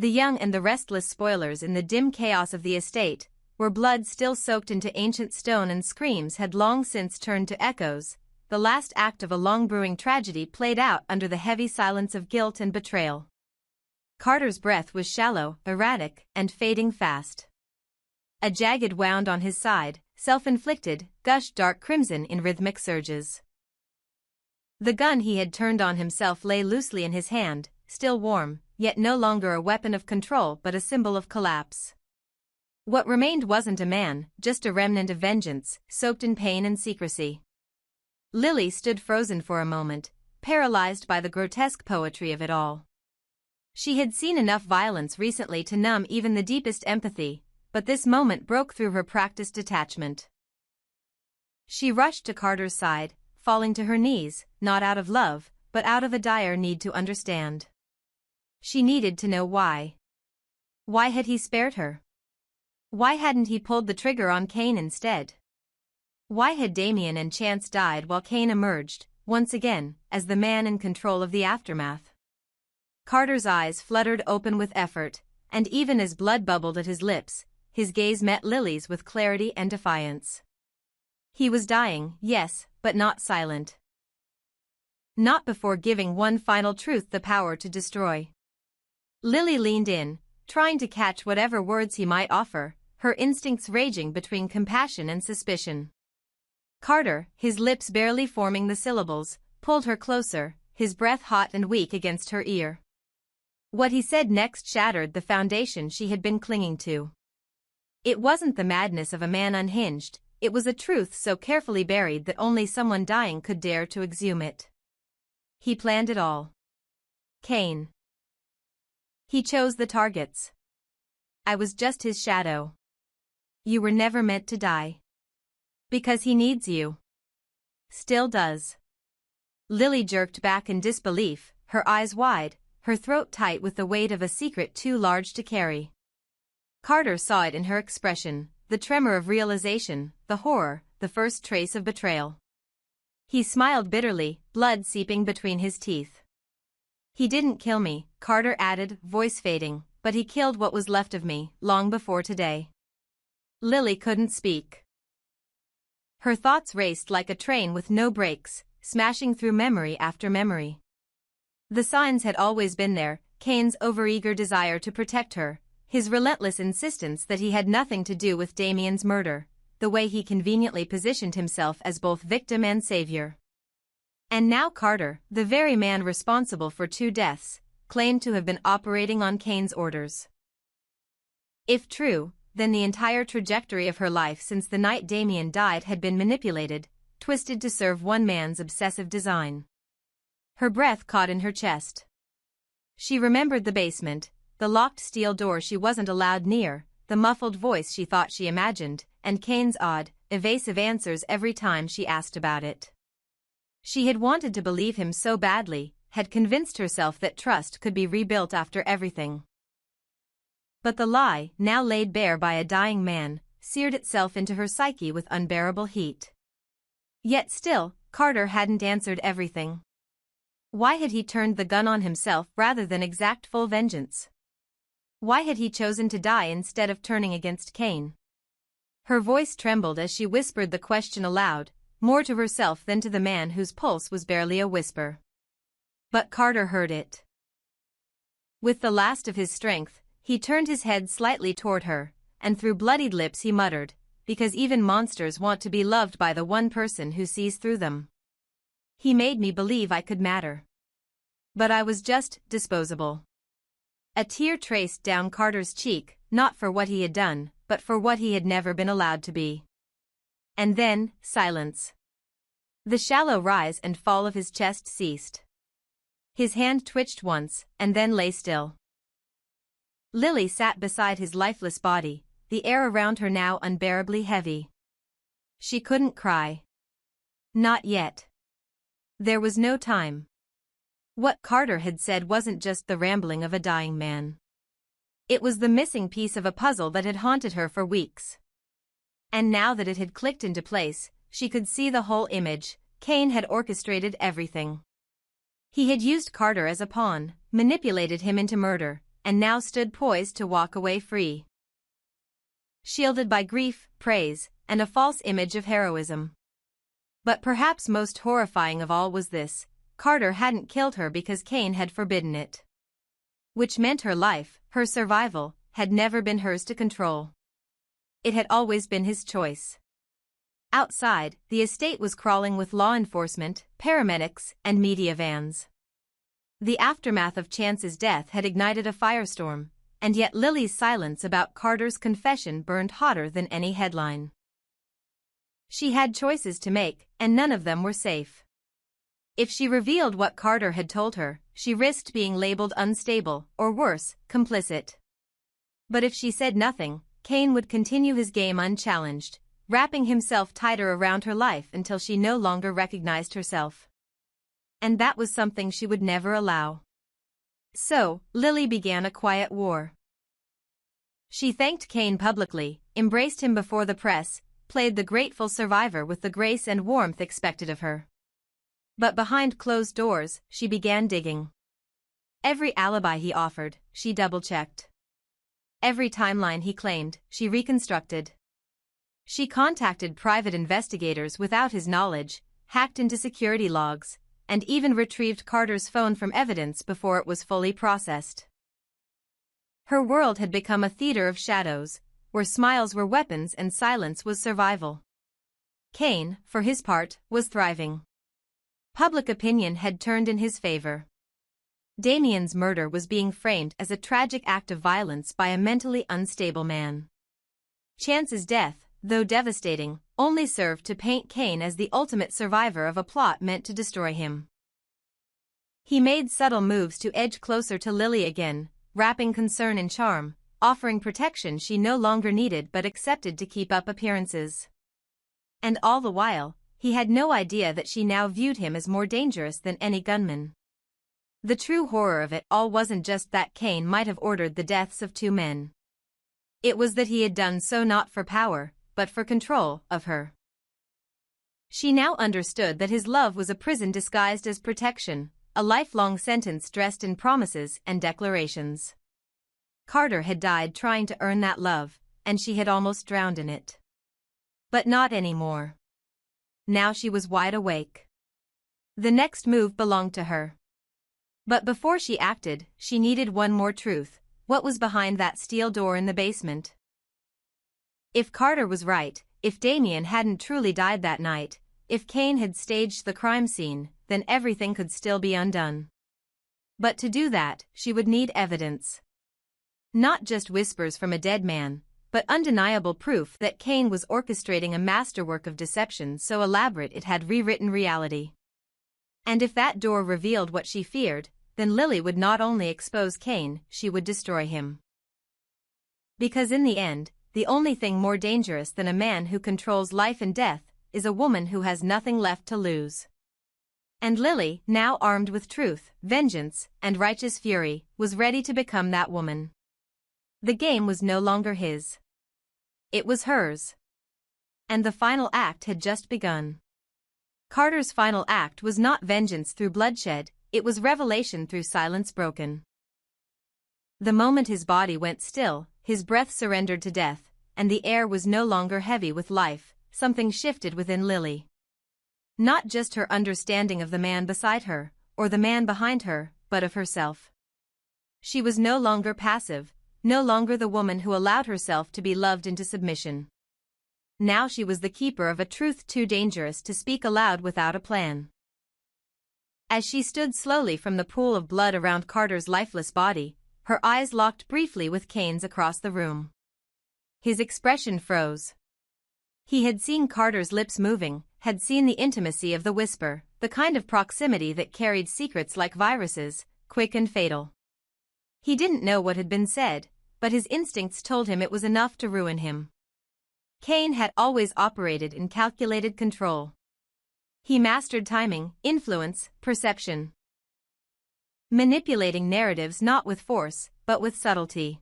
The young and the restless spoilers in the dim chaos of the estate, where blood still soaked into ancient stone and screams had long since turned to echoes, the last act of a long-brewing tragedy played out under the heavy silence of guilt and betrayal. Carter's breath was shallow, erratic, and fading fast. A jagged wound on his side, self-inflicted, gushed dark crimson in rhythmic surges. The gun he had turned on himself lay loosely in his hand, still warm, yet no longer a weapon of control but a symbol of collapse. What remained wasn't a man, just a remnant of vengeance, soaked in pain and secrecy. Lily stood frozen for a moment, paralyzed by the grotesque poetry of it all. She had seen enough violence recently to numb even the deepest empathy, but this moment broke through her practiced detachment. She rushed to Carter's side, falling to her knees, not out of love, but out of a dire need to understand. She needed to know why. Why had he spared her? Why hadn't he pulled the trigger on Cain instead? Why had Damien and Chance died while Cain emerged, once again, as the man in control of the aftermath? Carter's eyes fluttered open with effort, and even as blood bubbled at his lips, his gaze met Lily's with clarity and defiance. He was dying, yes, but not silent. Not before giving one final truth the power to destroy. Lily leaned in, trying to catch whatever words he might offer, her instincts raging between compassion and suspicion. Carter, his lips barely forming the syllables, pulled her closer, his breath hot and weak against her ear. What he said next shattered the foundation she had been clinging to. It wasn't the madness of a man unhinged, it was a truth so carefully buried that only someone dying could dare to exhume it. He planned it all. Cain. He chose the targets. I was just his shadow. You were never meant to die. Because he needs you. Still does. Lily jerked back in disbelief, her eyes wide, her throat tight with the weight of a secret too large to carry. Carter saw it in her expression, the tremor of realization, the horror, the first trace of betrayal. He smiled bitterly, blood seeping between his teeth. He didn't kill me, Carter added, voice fading, but he killed what was left of me, long before today. Lily couldn't speak. Her thoughts raced like a train with no brakes, smashing through memory after memory. The signs had always been there, Cain's overeager desire to protect her, his relentless insistence that he had nothing to do with Damien's murder, the way he conveniently positioned himself as both victim and savior. And now Carter, the very man responsible for 2 deaths, claimed to have been operating on Cain's orders. If true, then the entire trajectory of her life since the night Damien died had been manipulated, twisted to serve one man's obsessive design. Her breath caught in her chest. She remembered the basement, the locked steel door she wasn't allowed near, the muffled voice she thought she imagined, and Cain's odd, evasive answers every time she asked about it. She had wanted to believe him so badly, had convinced herself that trust could be rebuilt after everything. But the lie, now laid bare by a dying man, seared itself into her psyche with unbearable heat. Yet still, Carter hadn't answered everything. Why had he turned the gun on himself rather than exact full vengeance? Why had he chosen to die instead of turning against Cain? Her voice trembled as she whispered the question aloud, more to herself than to the man whose pulse was barely a whisper. But Carter heard it. With the last of his strength, he turned his head slightly toward her, and through bloodied lips he muttered, because even monsters want to be loved by the one person who sees through them. He made me believe I could matter. But I was just disposable. A tear traced down Carter's cheek, not for what he had done, but for what he had never been allowed to be. And then, silence. The shallow rise and fall of his chest ceased. His hand twitched once, and then lay still. Lily sat beside his lifeless body, the air around her now unbearably heavy. She couldn't cry. Not yet. There was no time. What Carter had said wasn't just the rambling of a dying man. It was the missing piece of a puzzle that had haunted her for weeks. And now that it had clicked into place, she could see the whole image. Cain had orchestrated everything. He had used Carter as a pawn, manipulated him into murder, and now stood poised to walk away free. Shielded by grief, praise, and a false image of heroism. But perhaps most horrifying of all was this: Carter hadn't killed her because Cain had forbidden it. Which meant her life, her survival, had never been hers to control. It had always been his choice. Outside, the estate was crawling with law enforcement, paramedics, and media vans. The aftermath of Chance's death had ignited a firestorm, and yet Lily's silence about Carter's confession burned hotter than any headline. She had choices to make, and none of them were safe. If she revealed what Carter had told her, she risked being labeled unstable, or worse, complicit. But if she said nothing, Cain would continue his game unchallenged, wrapping himself tighter around her life until she no longer recognized herself. And that was something she would never allow. So, Lily began a quiet war. She thanked Cain publicly, embraced him before the press, played the grateful survivor with the grace and warmth expected of her. But behind closed doors, she began digging. Every alibi he offered, she double-checked. Every timeline he claimed, she reconstructed. She contacted private investigators without his knowledge, hacked into security logs, and even retrieved Carter's phone from evidence before it was fully processed. Her world had become a theater of shadows, where smiles were weapons and silence was survival. Cain, for his part, was thriving. Public opinion had turned in his favor. Damien's murder was being framed as a tragic act of violence by a mentally unstable man. Chance's death, though devastating, only served to paint Cain as the ultimate survivor of a plot meant to destroy him. He made subtle moves to edge closer to Lily again, wrapping concern in charm, offering protection she no longer needed but accepted to keep up appearances. And all the while, he had no idea that she now viewed him as more dangerous than any gunman. The true horror of it all wasn't just that Cain might have ordered the deaths of two men. It was that he had done so not for power, but for control of her. She now understood that his love was a prison disguised as protection, a lifelong sentence dressed in promises and declarations. Carter had died trying to earn that love, and she had almost drowned in it. But not anymore. Now she was wide awake. The next move belonged to her. But before she acted, she needed one more truth: what was behind that steel door in the basement? If Carter was right, if Damien hadn't truly died that night, if Cain had staged the crime scene, then everything could still be undone. But to do that, she would need evidence. Not just whispers from a dead man, but undeniable proof that Cain was orchestrating a masterwork of deception so elaborate it had rewritten reality. And if that door revealed what she feared, then Lily would not only expose Cain, she would destroy him. Because in the end, the only thing more dangerous than a man who controls life and death is a woman who has nothing left to lose. And Lily, now armed with truth, vengeance, and righteous fury, was ready to become that woman. The game was no longer his. It was hers. And the final act had just begun. Carter's final act was not vengeance through bloodshed, it was revelation through silence broken. The moment his body went still, his breath surrendered to death, and the air was no longer heavy with life, something shifted within Lily. Not just her understanding of the man beside her, or the man behind her, but of herself. She was no longer passive, no longer the woman who allowed herself to be loved into submission. Now she was the keeper of a truth too dangerous to speak aloud without a plan. As she stood slowly from the pool of blood around Carter's lifeless body, her eyes locked briefly with Cain's across the room. His expression froze. He had seen Carter's lips moving, had seen the intimacy of the whisper, the kind of proximity that carried secrets like viruses, quick and fatal. He didn't know what had been said, but his instincts told him it was enough to ruin him. Cain had always operated in calculated control. He mastered timing, influence, perception. Manipulating narratives not with force, but with subtlety.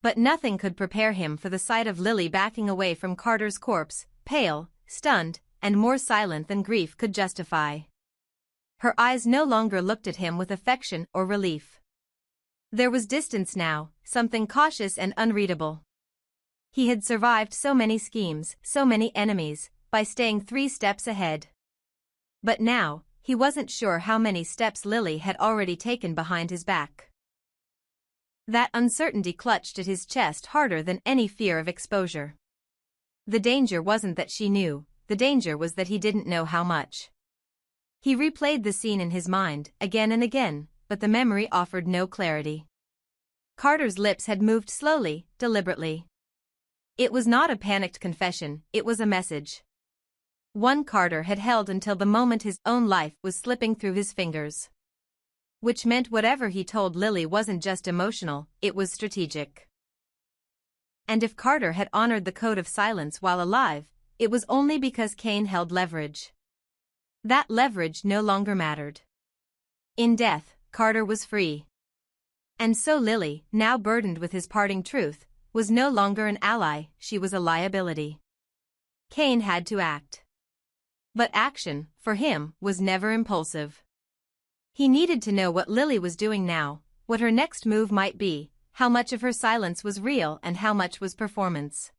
But nothing could prepare him for the sight of Lily backing away from Carter's corpse, pale, stunned, and more silent than grief could justify. Her eyes no longer looked at him with affection or relief. There was distance now, something cautious and unreadable. He had survived so many schemes, so many enemies, by staying 3 steps ahead. But now, he wasn't sure how many steps Lily had already taken behind his back. That uncertainty clutched at his chest harder than any fear of exposure. The danger wasn't that she knew, the danger was that he didn't know how much. He replayed the scene in his mind, again and again, but the memory offered no clarity. Carter's lips had moved slowly, deliberately. It was not a panicked confession, it was a message. One Carter had held until the moment his own life was slipping through his fingers. Which meant whatever he told Lily wasn't just emotional, it was strategic. And if Carter had honored the code of silence while alive, it was only because Cain held leverage. That leverage no longer mattered. In death, Carter was free. And so Lily, now burdened with his parting truth, was no longer an ally, she was a liability. Cain had to act. But action, for him, was never impulsive. He needed to know what Lily was doing now, what her next move might be, how much of her silence was real and how much was performance.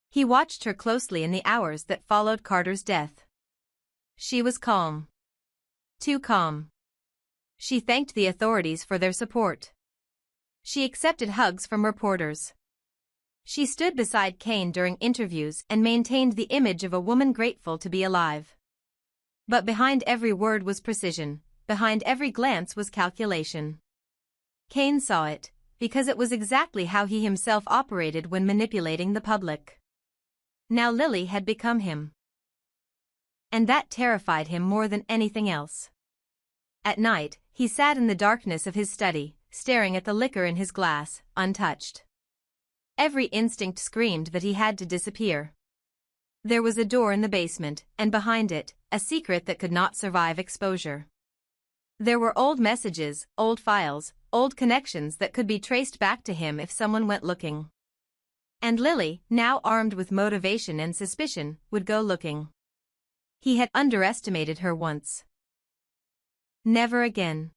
He watched her closely in the hours that followed Carter's death. She was calm. Too calm. She thanked the authorities for their support. She accepted hugs from reporters. She stood beside Cain during interviews and maintained the image of a woman grateful to be alive. But behind every word was precision, behind every glance was calculation. Cain saw it, because it was exactly how he himself operated when manipulating the public. Now Lily had become him. And that terrified him more than anything else. At night, he sat in the darkness of his study, staring at the liquor in his glass, untouched. Every instinct screamed that he had to disappear. There was a door in the basement, and behind it, a secret that could not survive exposure. There were old messages, old files, old connections that could be traced back to him if someone went looking. And Lily, now armed with motivation and suspicion, would go looking. He had underestimated her once. Never again.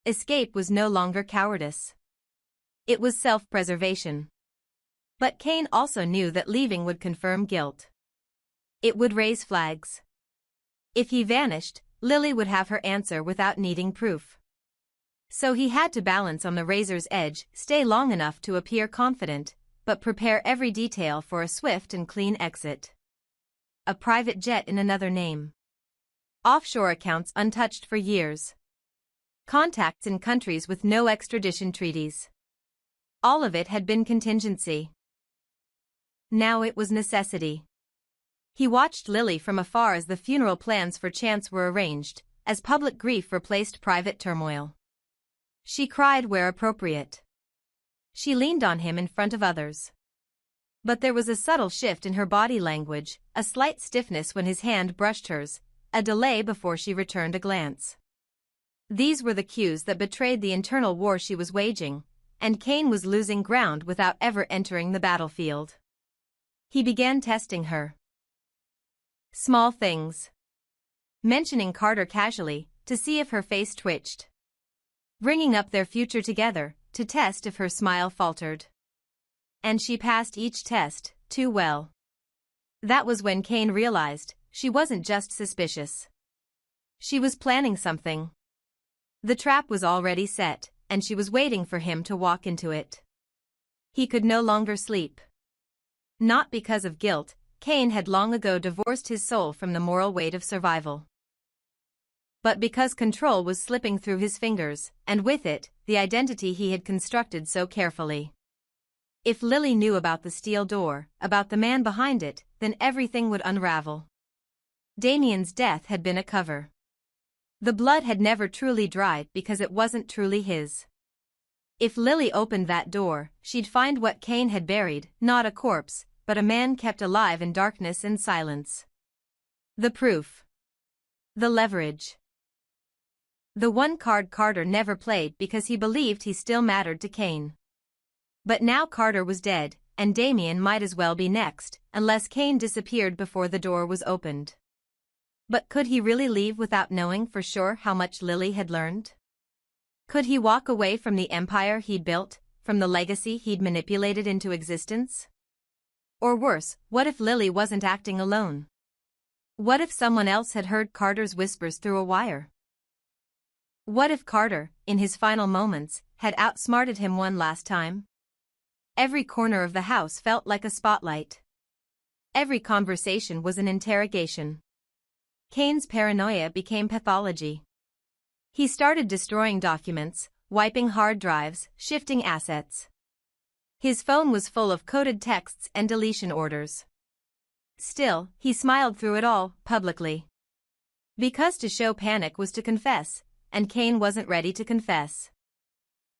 Escape was no longer cowardice. It was self-preservation. But Cain also knew that leaving would confirm guilt. It would raise flags. If he vanished, Lily would have her answer without needing proof. So he had to balance on the razor's edge, stay long enough to appear confident, but prepare every detail for a swift and clean exit. A private jet in another name. Offshore accounts untouched for years. Contacts in countries with no extradition treaties. All of it had been contingency. Now it was necessity. He watched Lily from afar as the funeral plans for Chance were arranged, as public grief replaced private turmoil. She cried where appropriate. She leaned on him in front of others. But there was a subtle shift in her body language, a slight stiffness when his hand brushed hers, a delay before she returned a glance. These were the cues that betrayed the internal war she was waging, and Cain was losing ground without ever entering the battlefield. He began testing her. Small things. Mentioning Carter casually, to see if her face twitched. Bringing up their future together, to test if her smile faltered. And she passed each test, too well. That was when Cain realized, she wasn't just suspicious. She was planning something. The trap was already set, and she was waiting for him to walk into it. He could no longer sleep. Not because of guilt, Cain had long ago divorced his soul from the moral weight of survival. But because control was slipping through his fingers, and with it, the identity he had constructed so carefully. If Lily knew about the steel door, about the man behind it, then everything would unravel. Damien's death had been a cover. The blood had never truly dried because it wasn't truly his. If Lily opened that door, she'd find what Cain had buried, not a corpse, but a man kept alive in darkness and silence. The proof. The leverage. The one card Carter never played because he believed he still mattered to Cain. But now Carter was dead, and Damien might as well be next, unless Cain disappeared before the door was opened. But could he really leave without knowing for sure how much Lily had learned? Could he walk away from the empire he'd built, from the legacy he'd manipulated into existence? Or worse, what if Lily wasn't acting alone? What if someone else had heard Carter's whispers through a wire? What if Carter, in his final moments, had outsmarted him one last time? Every corner of the house felt like a spotlight. Every conversation was an interrogation. Cain's paranoia became pathology. He started destroying documents, wiping hard drives, shifting assets. His phone was full of coded texts and deletion orders. Still, he smiled through it all, publicly. Because to show panic was to confess, and Cain wasn't ready to confess.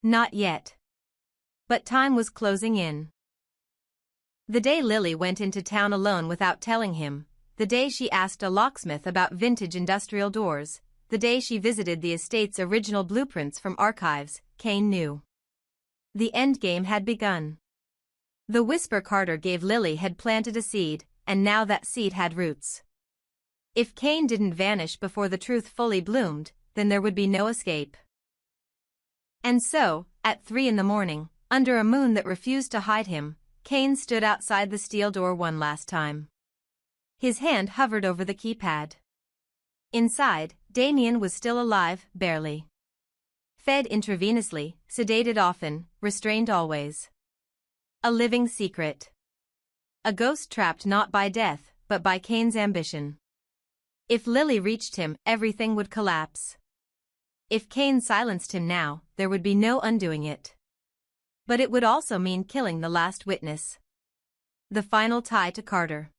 Not yet. But time was closing in. The day Lily went into town alone without telling him, the day she asked a locksmith about vintage industrial doors, the day she visited the estate's original blueprints from archives, Cain knew. The endgame had begun. The whisper Carter gave Lily had planted a seed, and now that seed had roots. If Cain didn't vanish before the truth fully bloomed, then there would be no escape. And so, at 3 a.m, under a moon that refused to hide him, Cain stood outside the steel door one last time. His hand hovered over the keypad. Inside, Damien was still alive, barely. Fed intravenously, sedated often, restrained always. A living secret. A ghost trapped not by death, but by Cain's ambition. If Lily reached him, everything would collapse. If Cain silenced him now, there would be no undoing it. But it would also mean killing the last witness. The final tie to Carter.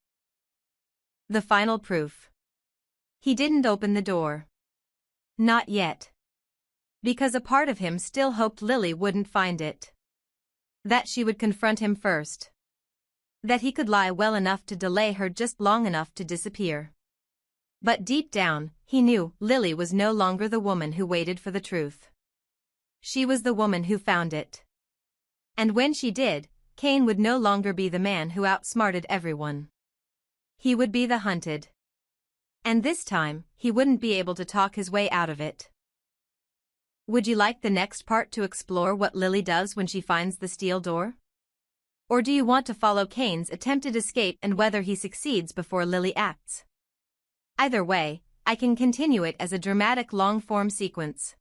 The final proof. He didn't open the door. Not yet. Because a part of him still hoped Lily wouldn't find it. That she would confront him first. That he could lie well enough to delay her just long enough to disappear. But deep down, he knew Lily was no longer the woman who waited for the truth. She was the woman who found it. And when she did, Cain would no longer be the man who outsmarted everyone. He would be the hunted. And this time, he wouldn't be able to talk his way out of it. Would you like the next part to explore what Lily does when she finds the steel door? Or do you want to follow Cain's attempted escape and whether he succeeds before Lily acts? Either way, I can continue it as a dramatic long-form sequence.